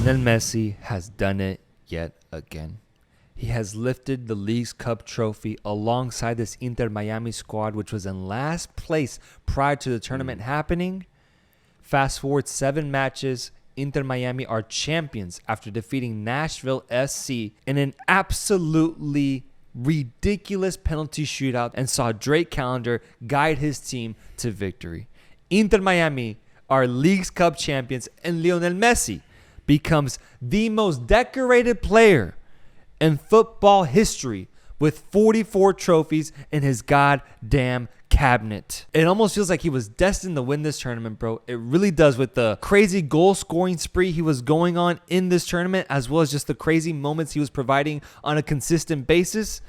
Lionel Messi has done it yet again. He has lifted the League's Cup trophy alongside this Inter Miami squad, which was in last place prior to the tournament happening. Fast forward 7 matches, Inter Miami are champions after defeating Nashville SC in an absolutely ridiculous penalty shootout and saw Drake Callender guide his team to victory. Inter Miami are League's Cup champions, and Lionel Messi becomes the most decorated player in football history with 44 trophies in his goddamn cabinet. It almost feels like he was destined to win this tournament, bro. It really does, with the crazy goal scoring spree he was going on in this tournament, as well as just the crazy moments he was providing on a consistent basis.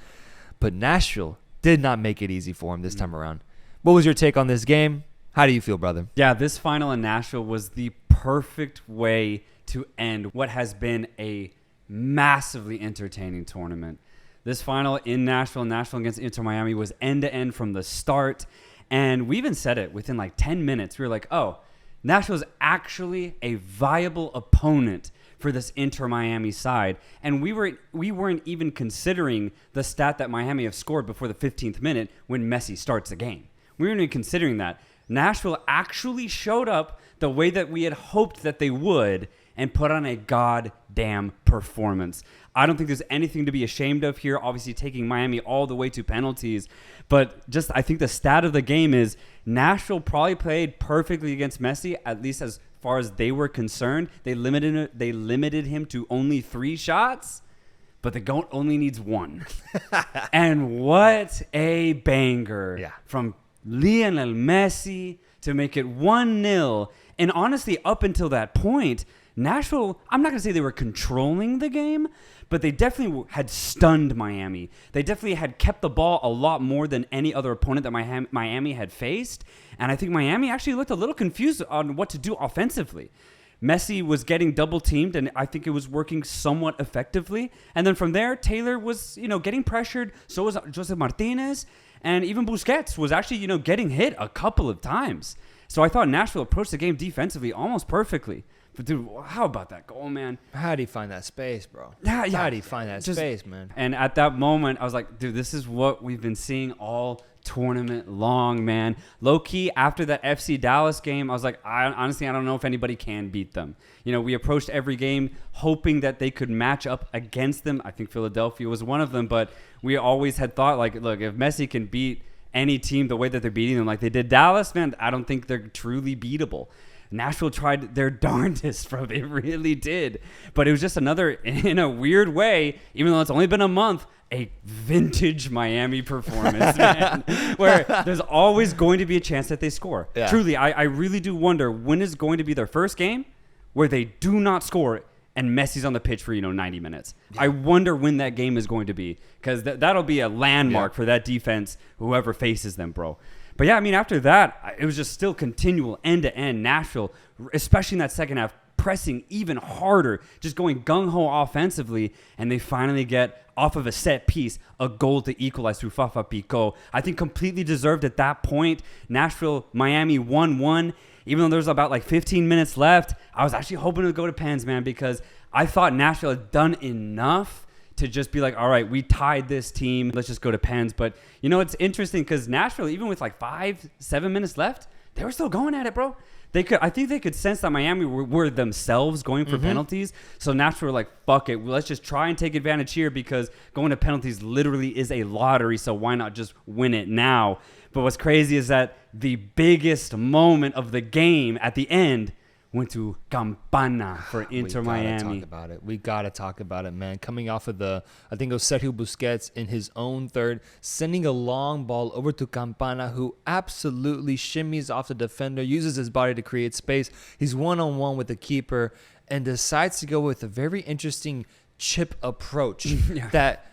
But Nashville did not make it easy for him this time around. What was your take on this game? How do you feel, brother? Yeah, this final in Nashville was the perfect way to end what has been a massively entertaining tournament. This final in Nashville against Inter Miami was end-to-end from the start. And we even said it within like 10 minutes. We were like, oh, Nashville's actually a viable opponent for this Inter Miami side. And we weren't even considering the stat that Miami have scored before the 15th minute when Messi starts the game. We weren't even considering that. Nashville actually showed up the way that we had hoped that they would and put on a goddamn performance. I don't think there's anything to be ashamed of here, obviously taking Miami all the way to penalties. But just I think the stat of the game is Nashville probably played perfectly against Messi, at least as far as they were concerned. They limited him to only 3 shots, but the GOAT only needs 1. And what a banger from Lionel Messi to make it 1-0. And honestly, up until that point, Nashville, I'm not going to say they were controlling the game, but they definitely had stunned Miami. They definitely had kept the ball a lot more than any other opponent that Miami had faced. And I think Miami actually looked a little confused on what to do offensively. Messi was getting double teamed, and I think it was working somewhat effectively. And then from there, Taylor was, getting pressured. So was Josef Martinez. And even Busquets was actually, getting hit a couple of times. So I thought Nashville approached the game defensively almost perfectly. But, dude, how about that goal, man? How do you find that space, bro? Yeah. How do you find that space, man? And at that moment, I was like, dude, this is what we've been seeing all tournament long, man. Low-key, after that FC Dallas game, I was like, honestly, I don't know if anybody can beat them. We approached every game hoping that they could match up against them. I think Philadelphia was one of them, but we always had thought, like, look, if Messi can beat any team the way that they're beating them like they did Dallas, man, I don't think they're truly beatable. Nashville tried their darndest, bro. They really did. But it was just another, in a weird way, even though it's only been a month, a vintage Miami performance, man, where there's always going to be a chance that they score. Yeah. Truly, I really do wonder when is going to be their first game where they do not score and Messi's on the pitch for, 90 minutes. Yeah. I wonder when that game is going to be, because that'll be a landmark for that defense, whoever faces them, bro. But yeah, I mean, after that, it was just still continual end-to-end. Nashville, especially in that second half, pressing even harder, just going gung-ho offensively, and they finally get, off of a set piece, a goal to equalize through Fafa Picault. I think completely deserved at that point. Nashville, Miami 1-1. Even though there was about like 15 minutes left, I was actually hoping to go to pens, man, because I thought Nashville had done enough to just be like, all right, we tied this team. Let's just go to pens. But, it's interesting because Nashville, even with like 5-7 minutes left, they were still going at it, bro. I think they could sense that Miami were themselves going for penalties. So Nashville were like, fuck it. Let's just try and take advantage here because going to penalties literally is a lottery. So why not just win it now? But what's crazy is that the biggest moment of the game at the end went to Campana for Inter Miami. We got to talk about it, man. Coming off of I think it was Sergio Busquets in his own third, sending a long ball over to Campana, who absolutely shimmies off the defender, uses his body to create space. He's one-on-one with the keeper and decides to go with a very interesting chip approach that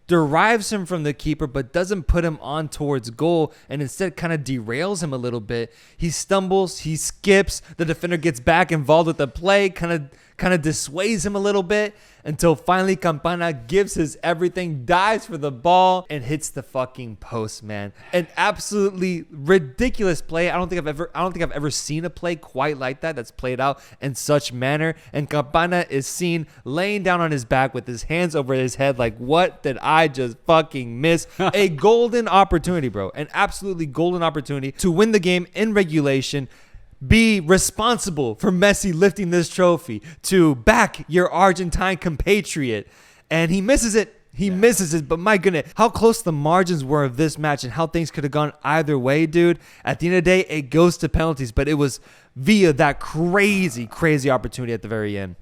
derives him from the keeper but doesn't put him on towards goal and instead kind of derails him a little bit. He stumbles, he skips, the defender gets back involved with the play, kind kind of dissuades him a little bit until finally Campana gives his everything, dives for the ball, and hits the fucking post, man. An absolutely ridiculous play. I don't think I've ever seen a play quite like that that's played out in such manner. And Campana is seen laying down on his back with his hands over his head like, what did I just fucking miss? A golden opportunity, bro. An absolutely golden opportunity to win the game in regulation. Be responsible for Messi lifting this trophy, to back your Argentine compatriot. And he misses it. He misses it. But my goodness, how close the margins were of this match and how things could have gone either way, dude. At the end of the day, it goes to penalties. But it was via that crazy, crazy opportunity at the very end.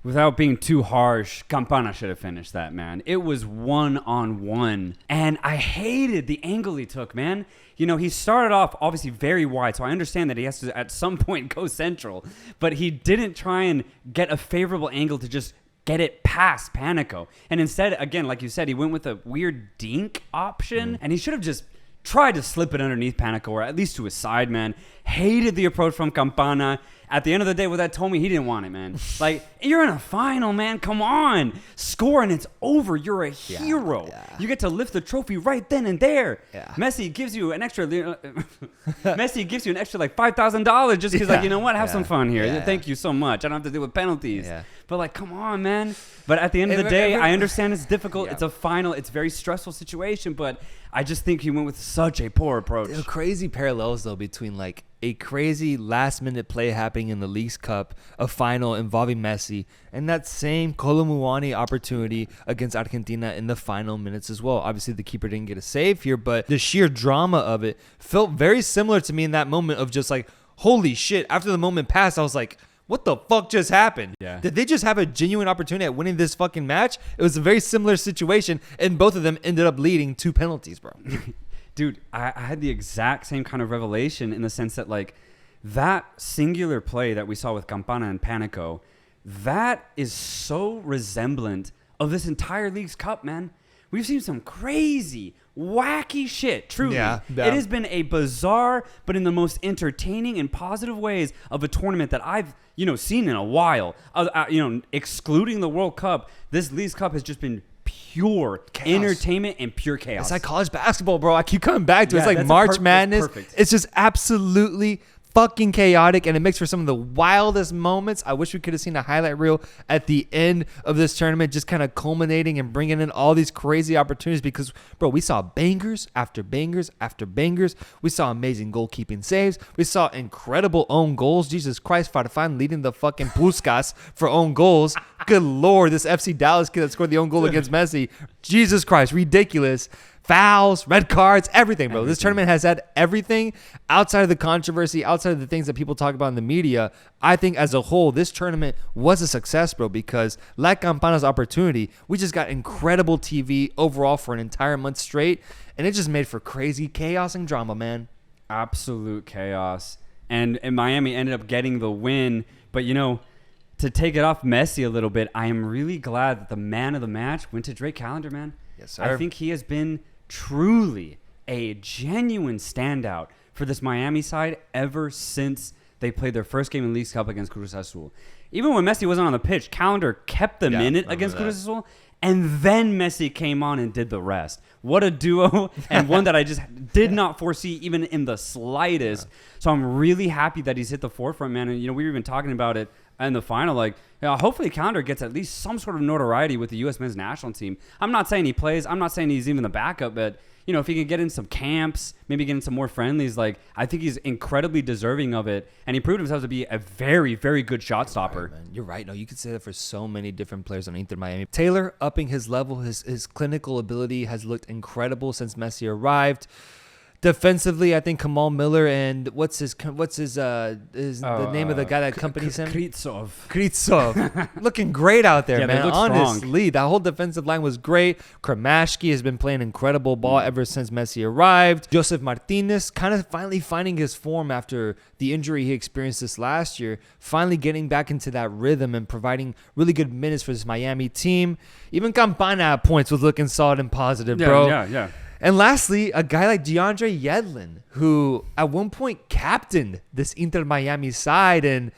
Without being too harsh, Campana should have finished that, man. It was 1-on-1. And I hated the angle he took, man. You know, he started off obviously very wide, so I understand that he has to at some point go central. But he didn't try and get a favorable angle to just get it past Panico. And instead, again, like you said, he went with a weird dink option. And he should have just tried to slip it underneath Panico, or at least to his side, man. Hated the approach from Campana. At the end of the day, what that told me, he didn't want it, man. Like, you're in a final, man. Come on. Score and it's over. You're a hero. Yeah. You get to lift the trophy right then and there. Yeah. Messi gives you an extra like $5,000 just because, like, you know what? Have some fun here. Yeah. Thank you so much. I don't have to deal with penalties. Yeah. But, like, come on, man. But at the end of the day, I understand it's difficult. Yeah. It's a final. It's a very stressful situation. But I just think he went with such a poor approach. There are crazy parallels, though, between, like, a crazy last-minute play happening in the Leagues Cup, a final involving Messi, and that same Kolo Muani opportunity against Argentina in the final minutes as well. Obviously, the keeper didn't get a save here, but the sheer drama of it felt very similar to me in that moment of just like, holy shit. After the moment passed, I was like, what the fuck just happened? Yeah. Did they just have a genuine opportunity at winning this fucking match? It was a very similar situation, and both of them ended up leading to penalties, bro. Dude, I had the exact same kind of revelation in the sense that, like, that singular play that we saw with Campana and Panico, that is so resemblant of this entire Leagues Cup, man. We've seen some crazy, wacky shit, truly. Yeah. It has been a bizarre, but in the most entertaining and positive ways of a tournament that I've, seen in a while. Excluding the World Cup, this Leagues Cup has just been pure chaos. Entertainment and pure chaos. It's like college basketball, bro. I keep coming back to it. It's like March Madness. It's just absolutely fucking chaotic, and it makes for some of the wildest moments. I wish we could have seen a highlight reel at the end of this tournament, just kind of culminating and bringing in all these crazy opportunities because, bro, we saw bangers after bangers after bangers. We saw amazing goalkeeping saves. We saw incredible own goals. Jesus Christ, Farfan leading the fucking Puskas for own goals. Good Lord, this FC Dallas kid that scored the own goal against Messi. Jesus Christ, ridiculous. Fouls, red cards, everything, bro. This tournament has had everything outside of the controversy, outside of the things that people talk about in the media. I think as a whole, this tournament was a success, bro, because like Campana's opportunity, we just got incredible TV overall for an entire month straight, and it just made for crazy chaos and drama, man. Absolute chaos. And Miami ended up getting the win, but, to take it off Messi a little bit, I am really glad that the man of the match went to Drake Callender, man. Yes, sir. I think he has been truly a genuine standout for this Miami side ever since they played their first game in Leagues Cup against Cruz Azul. Even when Messi wasn't on the pitch, Callender kept them in it against Cruz Azul, and then Messi came on and did the rest. What a duo, and one that I just did not foresee even in the slightest. Yeah. So I'm really happy that he's hit the forefront, man. And, we were even talking about it in the final, like, hopefully Callender gets at least some sort of notoriety with the U.S. men's national team. I'm not saying he plays. I'm not saying he's even the backup, but, if he can get in some camps, maybe get in some more friendlies, like, I think he's incredibly deserving of it. And he proved himself to be a very, very good shot stopper. Right, man. You're right. No, you could say that for so many different players on Inter Miami. Taylor upping his level, his clinical ability has looked incredible since Messi arrived. Defensively, I think Kamal Miller and what's the name of the guy that accompanies him? Kritsov. Looking great out there, man. Honestly, that whole defensive line was great. Kremashki has been playing incredible ball ever since Messi arrived. Josef Martinez kind of finally finding his form after the injury he experienced this last year, finally getting back into that rhythm and providing really good minutes for this Miami team. Even Campana at points was looking solid and positive, bro. Yeah. And lastly, a guy like DeAndre Yedlin, who at one point captained this Inter Miami side. And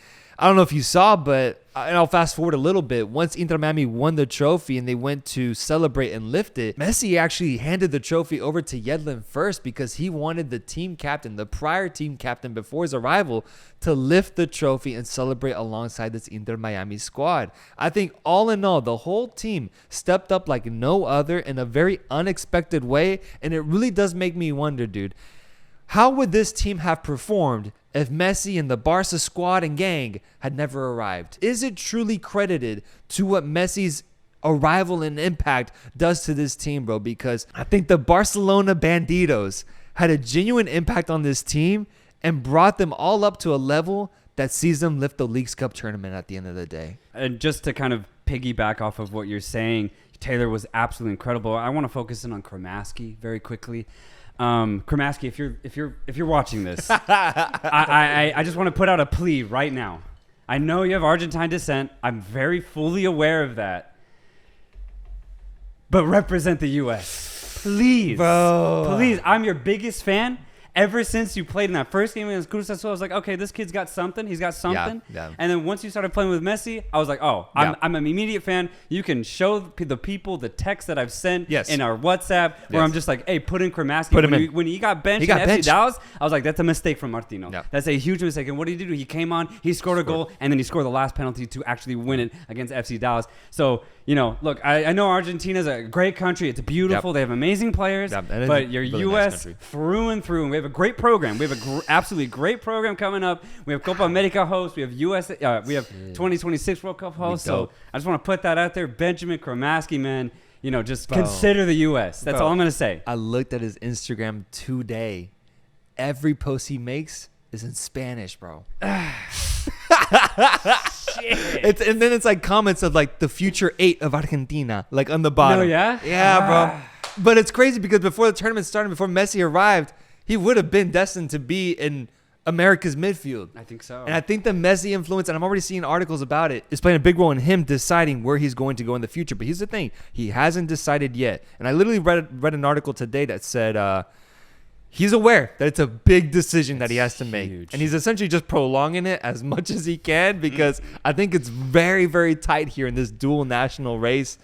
I don't know if you saw, but and I'll fast forward a little bit. Once Inter Miami won the trophy and they went to celebrate and lift it, Messi actually handed the trophy over to Yedlin first because he wanted the team captain, the prior team captain before his arrival, to lift the trophy and celebrate alongside this Inter Miami squad. I think all in all, the whole team stepped up like no other in a very unexpected way, and it really does make me wonder, dude, how would this team have performed if Messi and the Barca squad and gang had never arrived? Is it truly credited to what Messi's arrival and impact does to this team, bro? Because I think the Barcelona Bandidos had a genuine impact on this team and brought them all up to a level that sees them lift the Leagues Cup tournament at the end of the day. And just to kind of piggyback off of what you're saying, Taylor was absolutely incredible. I want to focus in on Kramaski very quickly. Kramaski, if you're watching this, I just want to put out a plea right now. I know you have Argentine descent. I'm very fully aware of that. But represent the U.S. Please. Bro. Please. I'm your biggest fan. Ever since you played in that first game against Cruz Azul, I was like, okay, this kid's got something. He's got something. Yeah. And then once you started playing with Messi, I was like, oh, I'm an immediate fan. You can show the people the text that I've sent in our WhatsApp where I'm just like, hey, put in Kramaski. When he got benched in FC Dallas, I was like, that's a mistake from Martino. Yeah. That's a huge mistake. And what did he do? He came on, he scored a goal, and then he scored the last penalty to actually win it against FC Dallas. So, you know, look, I know Argentina's a great country. It's beautiful. They have amazing players. But your really U.S. Nice through and through. And we have a great program. We have a absolutely great program coming up. We have Copa America hosts. We have U.S. We have 2026 World Cup hosts. So I just want to put that out there. Benjamin Kramaski, man, you know, just consider the U.S. That's all I'm going to say. I looked at his Instagram today. Every post he makes is in Spanish, bro. And then it's like comments of like the future 8 of Argentina, like on the bottom. No, yeah? Yeah, bro. But it's crazy because before the tournament started, before Messi arrived, he would have been destined to be in America's midfield. I think so. And I think the Messi influence, and I'm already seeing articles about it, is playing a big role in him deciding where he's going to go in the future. But here's the thing. He hasn't decided yet. And I literally read an article today that said he's aware that it's a big decision that he has to make. And he's essentially just prolonging it as much as he can because I think it's very, very tight here in this dual national race.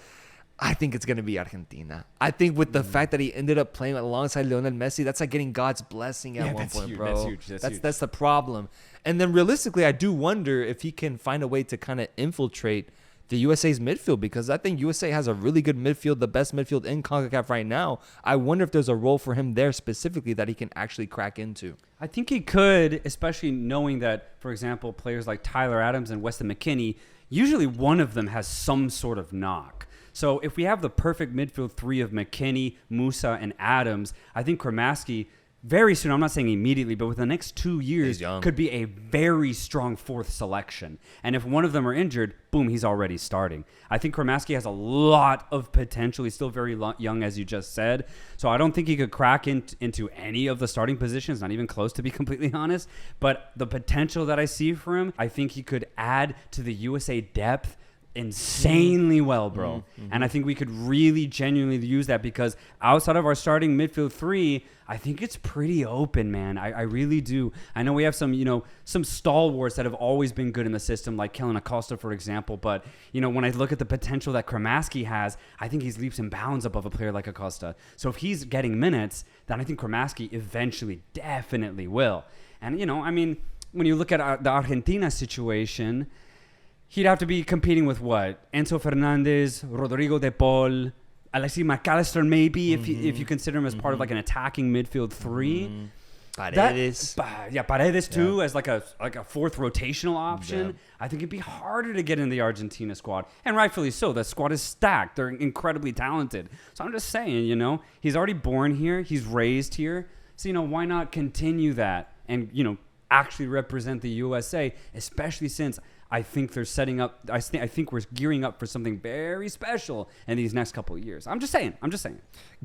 I think it's going to be Argentina. I think with the fact that he ended up playing alongside Lionel Messi, that's like getting God's blessing at one point, bro. That's huge. That's the problem. And then realistically, I do wonder if he can find a way to kind of infiltrate the USA's midfield because I think USA has a really good midfield, the best midfield in CONCACAF right now. I wonder if there's a role for him there specifically that he can actually crack into. I think he could, especially knowing that, for example, players like Tyler Adams and Weston McKennie, usually one of them has some sort of knock. So if we have the perfect midfield 3 of McKennie, Musa, and Adams, I think Kramaski very soon, I'm not saying immediately, but within the next 2 years, could be a very strong 4th selection. And if one of them are injured, boom, he's already starting. I think Kramaski has a lot of potential. He's still very young, as you just said. So I don't think he could crack into any of the starting positions, not even close, to be completely honest. But the potential that I see for him, I think he could add to the USA depth insanely well, bro. And I think we could really genuinely use that because outside of our starting midfield 3, I think it's pretty open, man. I really do. I know we have some stalwarts that have always been good in the system, like Kellen Acosta, for example. But, when I look at the potential that Kramaski has, I think he's leaps and bounds above a player like Acosta. So if he's getting minutes, then I think Kramaski eventually definitely will. And, when you look at the Argentina situation, he'd have to be competing with what? Enzo Fernandez, Rodrigo De Paul, Alexis McAllister maybe, if you consider him as part of like an attacking midfield 3. Paredes. Paredes too, as like a 4th rotational option. Yeah. I think it'd be harder to get in the Argentina squad. And rightfully so. That squad is stacked. They're incredibly talented. So I'm just saying, he's already born here. He's raised here. So, why not continue that and, actually represent the USA, especially since I think they're setting up. I think we're gearing up for something very special in these next couple of years. I'm just saying.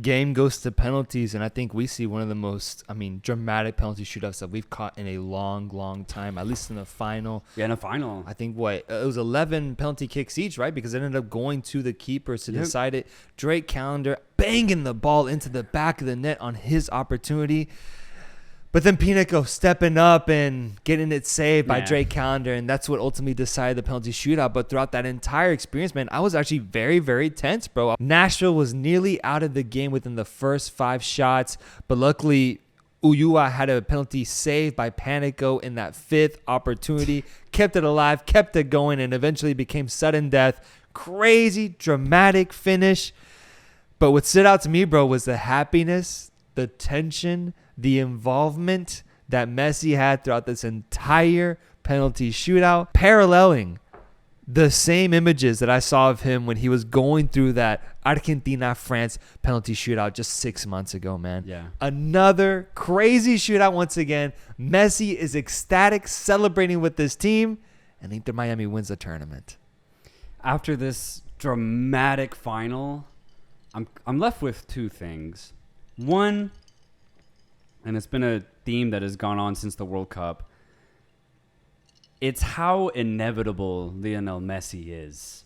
Game goes to penalties, and I think we see one of the most, dramatic penalty shootouts that we've caught in a long, long time. At least in the final. Yeah, in a final. I think it was 11 penalty kicks each, right? Because it ended up going to the keepers to decide it. Drake Callender banging the ball into the back of the net on his opportunity. But then Pinico stepping up and getting it saved by Yeah. Drake Callender, and that's what ultimately decided the penalty shootout. But throughout that entire experience, man, I was actually very, very tense, bro. Nashville was nearly out of the game within the first 5 shots, but luckily Ulloa had a penalty saved by Panico in that 5th opportunity, kept it alive, kept it going, and eventually became sudden death. Crazy, dramatic finish. But what stood out to me, bro, was the happiness, the tension, the involvement that Messi had throughout this entire penalty shootout, paralleling the same images that I saw of him when he was going through that Argentina-France penalty shootout just 6 months ago, man. Yeah. Another crazy shootout once again. Messi is ecstatic, celebrating with this team, and Inter Miami wins the tournament. After this dramatic final, I'm left with 2 things. One, and it's been a theme that has gone on since the World Cup, it's how inevitable Lionel Messi is.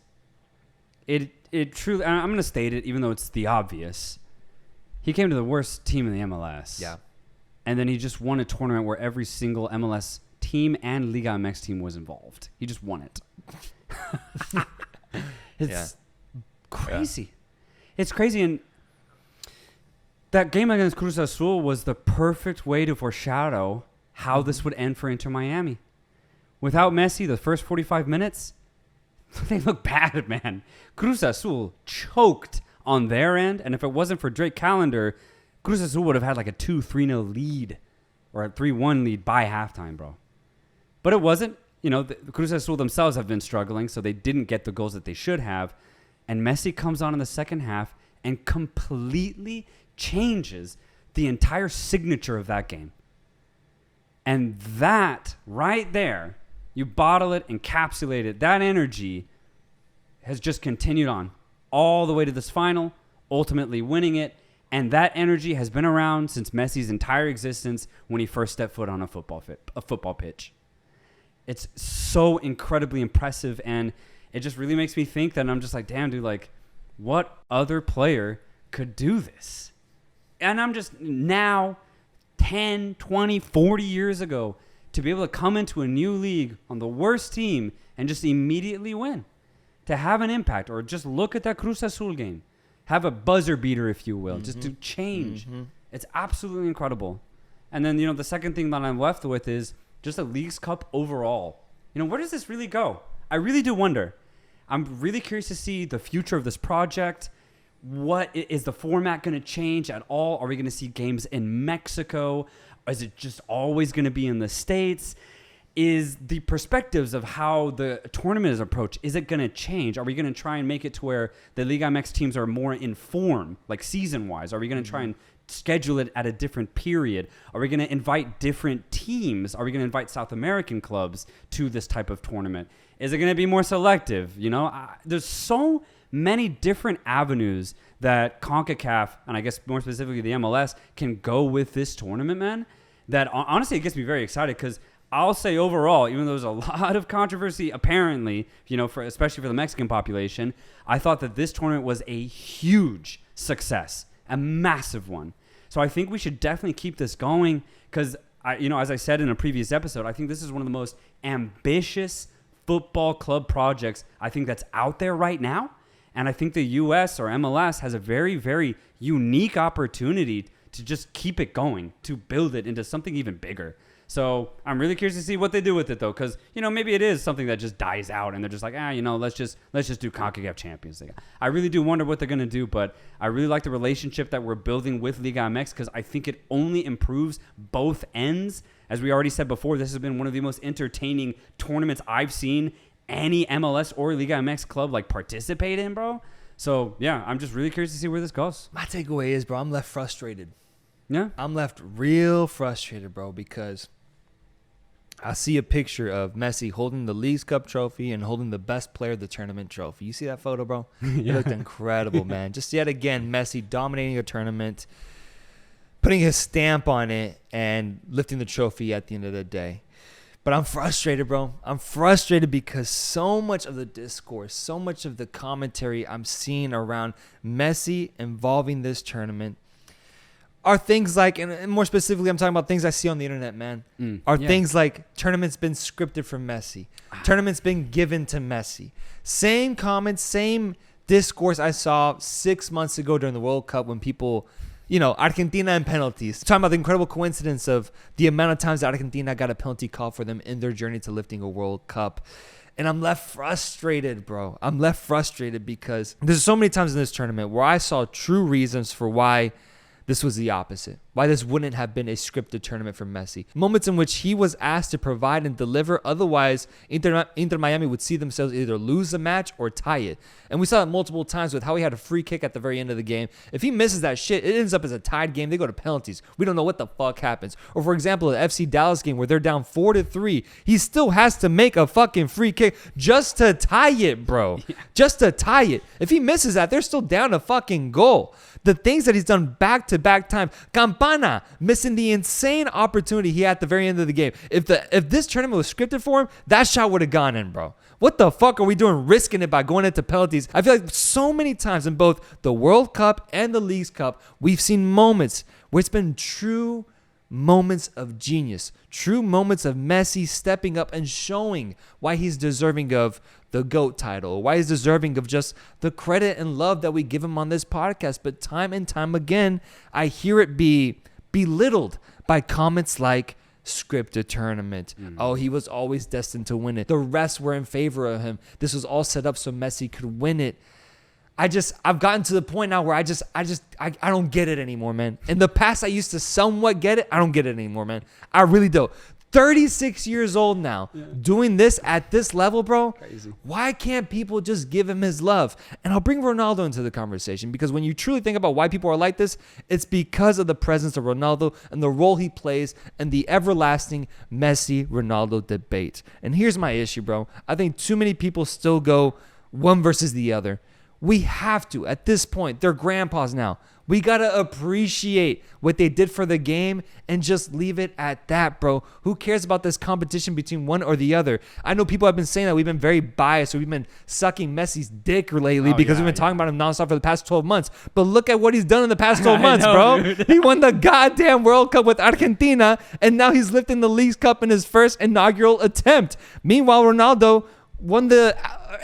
It truly, I'm going to state it even though it's the obvious. He came to the worst team in the MLS. Yeah. And And then he just won a tournament where every single MLS team and Liga MX team was involved. He just won it. It's crazy. Yeah. It's crazy. And that game against Cruz Azul was the perfect way to foreshadow how this would end for Inter Miami. Without Messi, the first 45 minutes, they look bad, man. Cruz Azul choked on their end. And if it wasn't for Drake Callender, Cruz Azul would have had like a 2-3-0 lead or a 3-1 lead by halftime, bro. But it wasn't. You know, the Cruz Azul themselves have been struggling, so they didn't get the goals that they should have. And Messi comes on in the second half and completely changes the entire signature of that game. And that right there, you bottle it, encapsulate it. That energy has just continued on all the way to this final, ultimately winning it. And that energy has been around since Messi's entire existence when he first stepped foot on a football pitch. It's so incredibly impressive, and it just really makes me think that I'm just like, damn, dude, like, what other player could do this? And I'm just now 10, 20, 40 years ago to be able to come into a new league on the worst team and just immediately win, to have an impact, or just look at that Cruz Azul game, have a buzzer beater, if you will, just to change. It's absolutely incredible. And then, you know, the second thing that I'm left with is just a Leagues Cup overall. You know, where does this really go? I really do wonder. I'm really curious to see the future of this project. What is the format going to change at all? Are we going to see games in Mexico? Is it just always going to be in the States? Is the perspectives of how the tournament is approached, is it going to change? Are we going to try and make it to where the Liga MX teams are more informed, like season-wise? Are we going to try and schedule it at a different period? Are we going to invite different teams? Are we going to invite South American clubs to this type of tournament? Is it going to be more selective? You know, there's so many different avenues that CONCACAF, and I guess more specifically the MLS, can go with this tournament, man, that honestly it gets me very excited, because I'll say overall, even though there's a lot of controversy, apparently, you know, especially for the Mexican population, I thought that this tournament was a huge success, a massive one. So I think we should definitely keep this going, because, as I said in a previous episode, I think this is one of the most ambitious football club projects I think that's out there right now. And I think the US or MLS has a very, very unique opportunity to just keep it going, to build it into something even bigger. So I'm really curious to see what they do with it, though, because, you know, maybe it is something that just dies out and they're just like, let's just do CONCACAF Champions League. I really do wonder what they're going to do, but I really like the relationship that we're building with Liga MX, because I think it only improves both ends. As we already said before, this has been one of the most entertaining tournaments I've seen any MLS or Liga MX club like participate in, bro. So, yeah, I'm just really curious to see where this goes. My takeaway is, bro, I'm left frustrated. Yeah? I'm left real frustrated, bro, because I see a picture of Messi holding the Leagues Cup trophy and holding the best player of the tournament trophy. You see that photo, bro? Yeah. It looked incredible, man. Just yet again, Messi dominating a tournament, putting his stamp on it, and lifting the trophy at the end of the day. But I'm frustrated, bro. I'm frustrated because so much of the discourse, so much of the commentary I'm seeing around Messi involving this tournament are things like, and more specifically, I'm talking about things I see on the internet, man. Things like tournaments been scripted for Messi, tournaments been given to Messi. Same comments, same discourse I saw 6 months ago during the World Cup when people, Argentina and penalties. Talking about the incredible coincidence of the amount of times that Argentina got a penalty call for them in their journey to lifting a World Cup. And I'm left frustrated, bro. I'm left frustrated because there's so many times in this tournament where I saw true reasons for why this was the opposite. Why this wouldn't have been a scripted tournament for Messi. Moments in which he was asked to provide and deliver. Otherwise, Inter Miami would see themselves either lose the match or tie it. And we saw it multiple times with how he had a free kick at the very end of the game. If he misses that shit, it ends up as a tied game. They go to penalties. We don't know what the fuck happens. Or for example, the FC Dallas game where they're down 4-3. He still has to make a fucking free kick just to tie it, bro. Just to tie it. If he misses that, they're still down a fucking goal. The things that he's done back-to-back time. Campana missing the insane opportunity he had at the very end of the game. If this tournament was scripted for him, that shot would have gone in, bro. What the fuck are we doing risking it by going into penalties? I feel like so many times in both the World Cup and the Leagues Cup, we've seen moments where it's been true moments of genius, true moments of Messi stepping up and showing why he's deserving of the GOAT title, why he's deserving of just the credit and love that we give him on this podcast. But time and time again, I hear it be belittled by comments like scripted tournament. Oh, he was always destined to win it. The rest were in favor of him. This was all set up so Messi could win it. I've gotten to the point now where I don't get it anymore, man. In the past, I used to somewhat get it. I don't get it anymore, man. I really don't. 36 years old now, doing this at this level, bro. Crazy. Why can't people just give him his love? And I'll bring Ronaldo into the conversation because when you truly think about why people are like this, it's because of the presence of Ronaldo and the role he plays and the everlasting Messi-Ronaldo debate. And here's my issue, bro. I think too many people still go one versus the other. We have to, at this point, they're grandpas now. We got to appreciate what they did for the game and just leave it at that, bro. Who cares about this competition between one or the other? I know people have been saying that we've been very biased or we've been sucking Messi's dick lately because we've been talking about him nonstop for the past 12 months. But look at what he's done in the past 12 months, bro. He won the goddamn World Cup with Argentina, and now he's lifting the Leagues Cup in his first inaugural attempt. Meanwhile, Ronaldo won the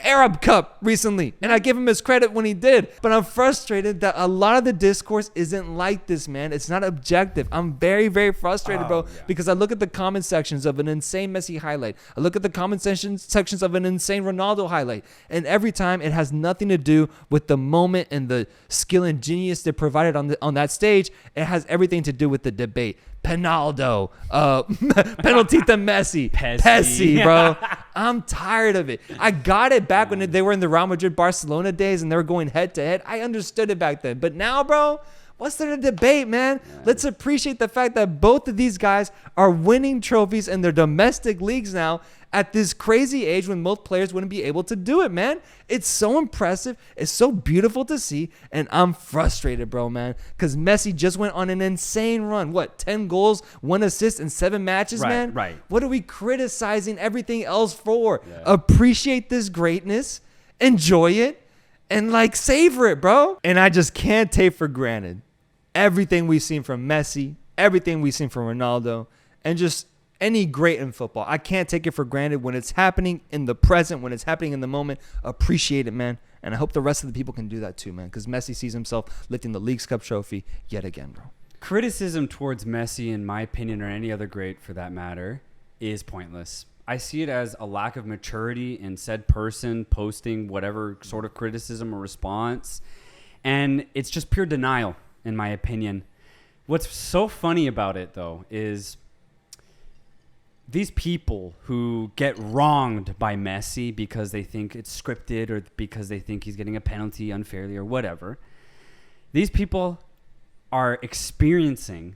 Arab Cup recently, and I give him his credit when he did. But I'm frustrated that a lot of the discourse isn't like this, man. It's not objective. I'm very, very frustrated, bro, because I look at the comment sections of an insane Messi highlight. I look at the comment sections of an insane Ronaldo highlight, and every time it has nothing to do with the moment and the skill and genius they provided on that stage. It has everything to do with the debate. Penaldo, penalty to Messi, Pessi, bro. I'm tired of it. I got it back when they were in the Real Madrid Barcelona days and they were going head to head. I understood it back then. But now, bro, what's there to debate, man? Let's appreciate the fact that both of these guys are winning trophies in their domestic leagues now at this crazy age when most players wouldn't be able to do it, man. It's so impressive. It's so beautiful to see. And I'm frustrated, bro, man, because Messi just went on an insane run. What, 10 goals, 1 assist in 7 matches, man? Right. What are we criticizing everything else for? Appreciate this greatness. Enjoy it. And, savor it, bro. And I just can't take for granted everything we've seen from Messi, everything we've seen from Ronaldo, and just any great in football. I can't take it for granted when it's happening in the present, when it's happening in the moment. Appreciate it, man. And I hope the rest of the people can do that too, man, because Messi sees himself lifting the Leagues Cup trophy yet again, bro. Criticism towards Messi, in my opinion, or any other great for that matter, is pointless. I see it as a lack of maturity in said person posting whatever sort of criticism or response. And it's just pure denial, in my opinion. What's so funny about it, though, is these people who get wronged by Messi because they think it's scripted or because they think he's getting a penalty unfairly or whatever, these people are experiencing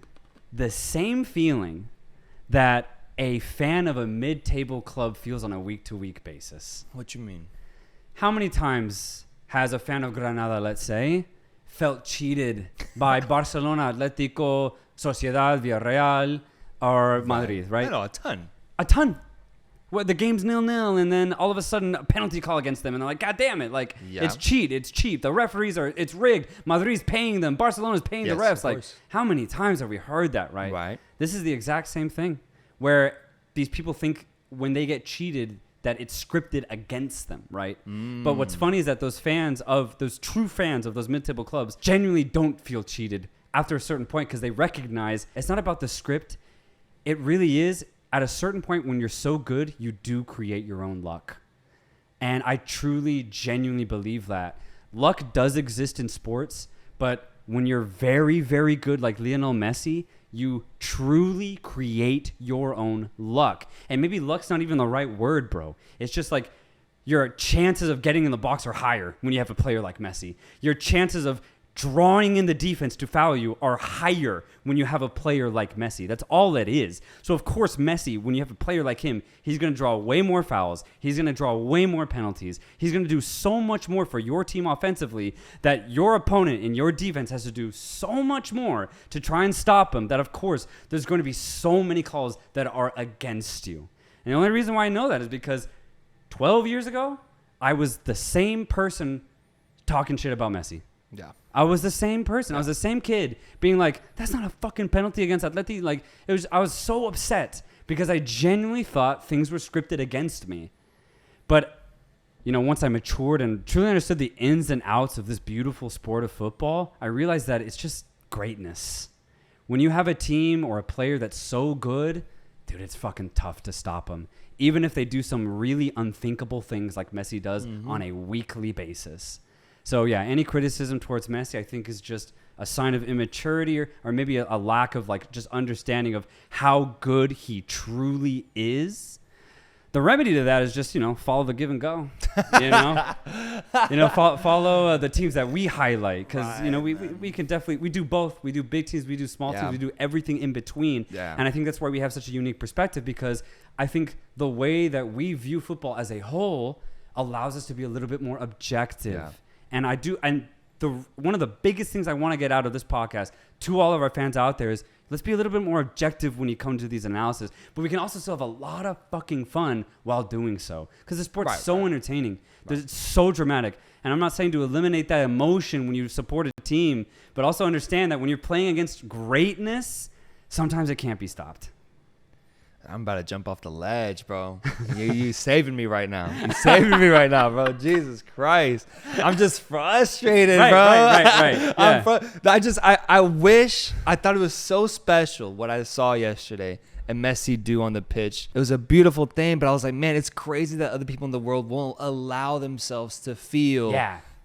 the same feeling that a fan of a mid-table club feels on a week-to-week basis. What you mean? How many times has a fan of Granada, let's say, felt cheated by Barcelona, Atletico, Sociedad, Villarreal, or Madrid, right? No, a ton. A ton. Well, the game's 0-0, and then all of a sudden a penalty call against them, and they're like, God damn it, like it's cheap. The referees it's rigged. Madrid's paying them. Barcelona's paying the refs. Like, how many times have we heard that, right? Right. This is the exact same thing, where these people think when they get cheated that it's scripted against them, right? But what's funny is that those true fans of those mid-table clubs genuinely don't feel cheated after a certain point because they recognize it's not about the script. It really is. At a certain point, when you're so good, you do create your own luck. And I truly, genuinely believe that. Luck does exist in sports, but when you're very, very good like Lionel Messi, you truly create your own luck. And maybe luck's not even the right word, bro. It's just like your chances of getting in the box are higher when you have a player like Messi. Your chances of drawing in the defense to foul you are higher when you have a player like Messi. That's all it is. So, of course, Messi, when you have a player like him, he's going to draw way more fouls. He's going to draw way more penalties. He's going to do so much more for your team offensively that your opponent in your defense has to do so much more to try and stop him that, of course, there's going to be so many calls that are against you. And the only reason why I know that is because 12 years ago, I was the same person talking shit about Messi. Yeah. I was the same person. I was the same kid being like, that's not a fucking penalty against Atleti. Like, I was so upset because I genuinely thought things were scripted against me. But, once I matured and truly understood the ins and outs of this beautiful sport of football, I realized that it's just greatness. When you have a team or a player that's so good, dude, it's fucking tough to stop them. Even if they do some really unthinkable things like Messi does on a weekly basis. So, yeah, any criticism towards Messi, I think, is just a sign of immaturity or maybe a lack of, just understanding of how good he truly is. The remedy to that is just, follow the give and go. Follow the teams that we highlight because, we can definitely, we do both. We do big teams, we do small teams, we do everything in between. Yeah. And I think that's why we have such a unique perspective because I think the way that we view football as a whole allows us to be a little bit more objective. Yeah. And one of the biggest things I want to get out of this podcast to all of our fans out there is let's be a little bit more objective when you come to these analysis. But we can also still have a lot of fucking fun while doing so. Because the sport's so entertaining. It's so dramatic. And I'm not saying to eliminate that emotion when you support a team, but also understand that when you're playing against greatness, sometimes it can't be stopped. I'm about to jump off the ledge, bro. You saving me right now. You saving me right now, bro. Jesus Christ. I'm just frustrated, bro. Right. Yeah. I thought it was so special what I saw yesterday and Messi do on the pitch. It was a beautiful thing, but I was like, man, it's crazy that other people in the world won't allow themselves to feel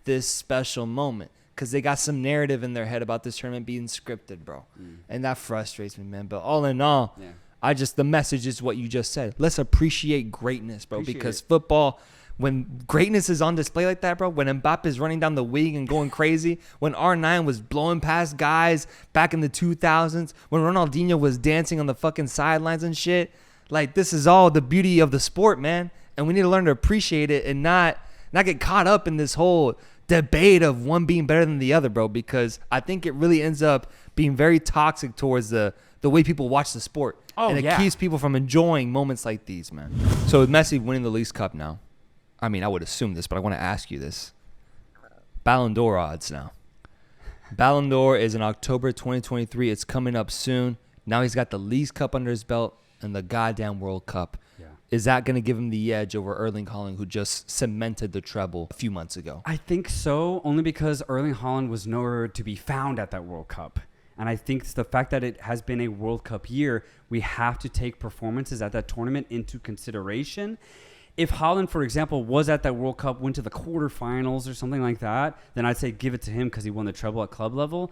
this special moment. Because they got some narrative in their head about this tournament being scripted, bro. And that frustrates me, man. But all in all, the message is what you just said. Let's appreciate greatness, bro. Because football, when greatness is on display like that, bro, when Mbappe is running down the wing and going crazy, when R9 was blowing past guys back in the 2000s, when Ronaldinho was dancing on the fucking sidelines and shit, this is all the beauty of the sport, man. And we need to learn to appreciate it and not get caught up in this whole debate of one being better than the other, bro, because I think it really ends up being very toxic towards the way people watch the sport. And it keeps people from enjoying moments like these, man. So with Messi winning the Leagues Cup now, I mean, I would assume this, but I want to ask you this. Ballon d'Or odds now. Ballon d'Or is in October 2023. It's coming up soon. Now he's got the Leagues Cup under his belt and the goddamn World Cup. Yeah. Is that going to give him the edge over Erling Haaland, who just cemented the treble a few months ago? I think so, only because Erling Haaland was nowhere to be found at that World Cup. And I think it's the fact that it has been a World Cup year, we have to take performances at that tournament into consideration. If Haaland, for example, was at that World Cup, went to the quarterfinals or something like that, then I'd say give it to him because he won the treble at club level.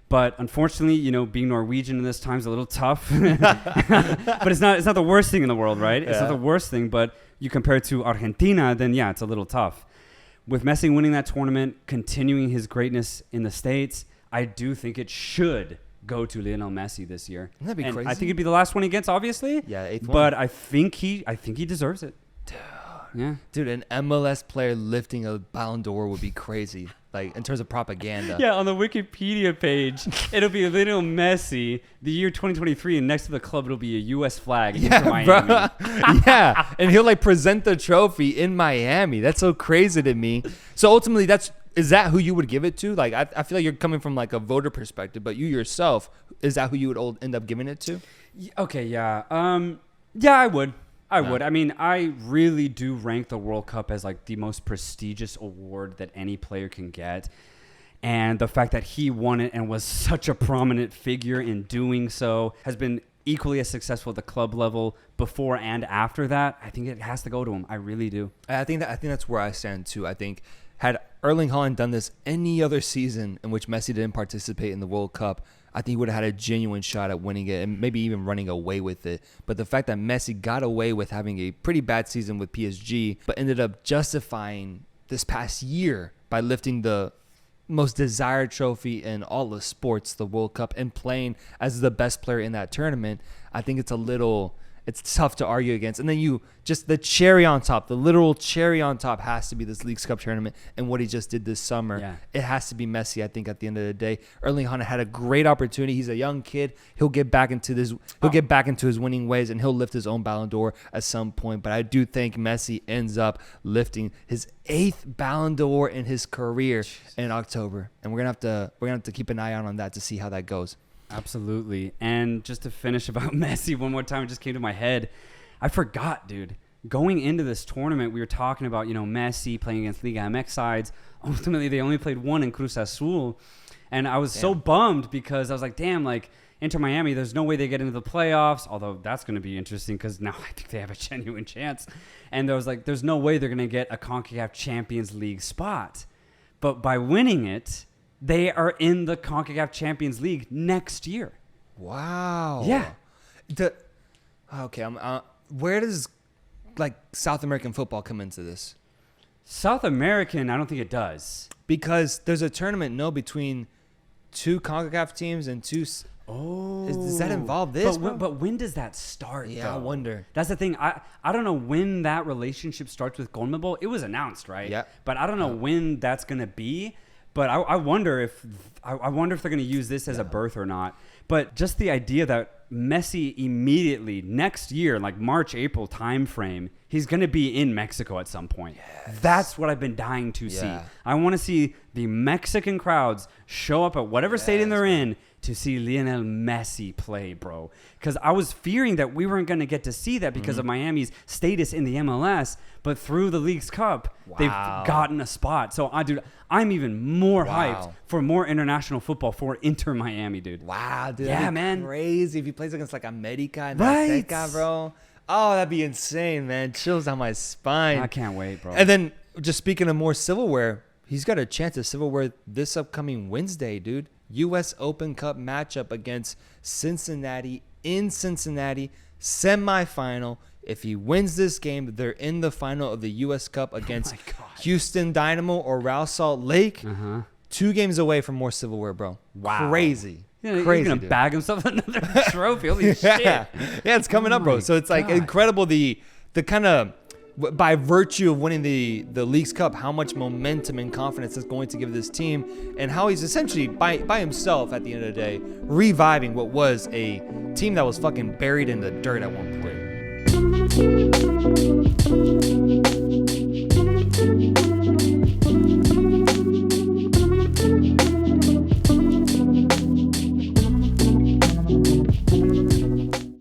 But unfortunately, being Norwegian in this time is a little tough. But it's not the worst thing in the world, right? Yeah. It's not the worst thing, but you compare it to Argentina, then yeah, it's a little tough. With Messi winning that tournament, continuing his greatness in the States, I do think it should go to Lionel Messi this year. That'd be crazy. I think it'd be the last one he gets, obviously. Yeah, 8th one. But I think he deserves it. Dude, Yeah. Dude, an MLS player lifting a Ballon d'Or would be crazy. Like, in terms of propaganda. Yeah, on the Wikipedia page, it'll be a little Messi, the year 2023, and next to the club, it'll be a U.S. flag. Yeah, Inter Miami. bro. Yeah, and he'll like present the trophy in Miami. That's so crazy to me. So ultimately, is that who you would give it to? Like, I feel like you're coming from like a voter perspective, but you yourself, is that who you would end up giving it to? Okay, yeah. Yeah, I would. I would. I mean, I really do rank the World Cup as like the most prestigious award that any player can get. And the fact that he won it and was such a prominent figure in doing so, has been equally as successful at the club level before and after that, I think it has to go to him. I really do. I think that's where I stand too. I think had Erling Haaland done this any other season in which Messi didn't participate in the World Cup, I think he would have had a genuine shot at winning it and maybe even running away with it. But the fact that Messi got away with having a pretty bad season with PSG, but ended up justifying this past year by lifting the most desired trophy in all of sports, the World Cup, and playing as the best player in that tournament, I think it's tough to argue against. And then just the cherry on top, the literal cherry on top has to be this Leagues Cup tournament and what he just did this summer. Yeah. It has to be Messi, I think, at the end of the day. Erling Haaland had a great opportunity. He's a young kid. He'll get back into his winning ways, and he'll lift his own Ballon d'Or at some point. But I do think Messi ends up lifting his 8th Ballon d'Or in his career in October. And we're gonna have to keep an eye out on that to see how that goes. Absolutely. And just to finish about Messi one more time, it just came to my head. I forgot, dude. Going into this tournament, we were talking about, Messi playing against Liga MX sides. Ultimately, they only played one in Cruz Azul. And I was so bummed because I was like, damn, like, Inter Miami, there's no way they get into the playoffs, although that's going to be interesting because now I think they have a genuine chance. And there was like, there's no way they're going to get a CONCACAF Champions League spot. But by winning it, they are in the CONCACAF Champions League next year. Wow. Yeah. Where does like South American football come into this? South American, I don't think it does. Because there's a tournament, between 2 CONCACAF teams and 2. Oh. Does that involve this? But when does that start? Yeah, though? I wonder. That's the thing. I don't know when that relationship starts with CONMEBOL. It was announced, right? Yeah. But I don't know when that's going to be. But I wonder if they're going to use this as a birth or not. But just the idea that Messi immediately next year, like March, April timeframe, he's going to be in Mexico at some point. Yes. That's what I've been dying to see. I want to see the Mexican crowds show up at whatever stadium they're in to see Lionel Messi play, bro. Because I was fearing that we weren't going to get to see that because of Miami's status in the MLS. But through the Leagues Cup, they've gotten a spot. So, I'm even more hyped for more international football for Inter Miami, dude. Wow, dude. Yeah, man. Crazy if he plays against like America and Right. Azteca, bro. Oh, that'd be insane, man. Chills down my spine. I can't wait, bro. And then, just speaking of more silverware, he's got a chance of silverware this upcoming Wednesday, dude. U.S. Open Cup matchup against Cincinnati in Cincinnati, semifinal. If he wins this game, they're in the final of the U.S. Cup against Houston Dynamo or Real Salt Lake. 2 games away from more silverware, bro. Wow. Crazy. He's Crazy, going to dude. bag himself another trophy. Holy shit. Yeah, it's coming up, bro. So it's like incredible the kind of, by virtue of winning the Leagues Cup, how much momentum and confidence is going to give this team, and how he's essentially by himself at the end of the day reviving what was a team that was fucking buried in the dirt at one point.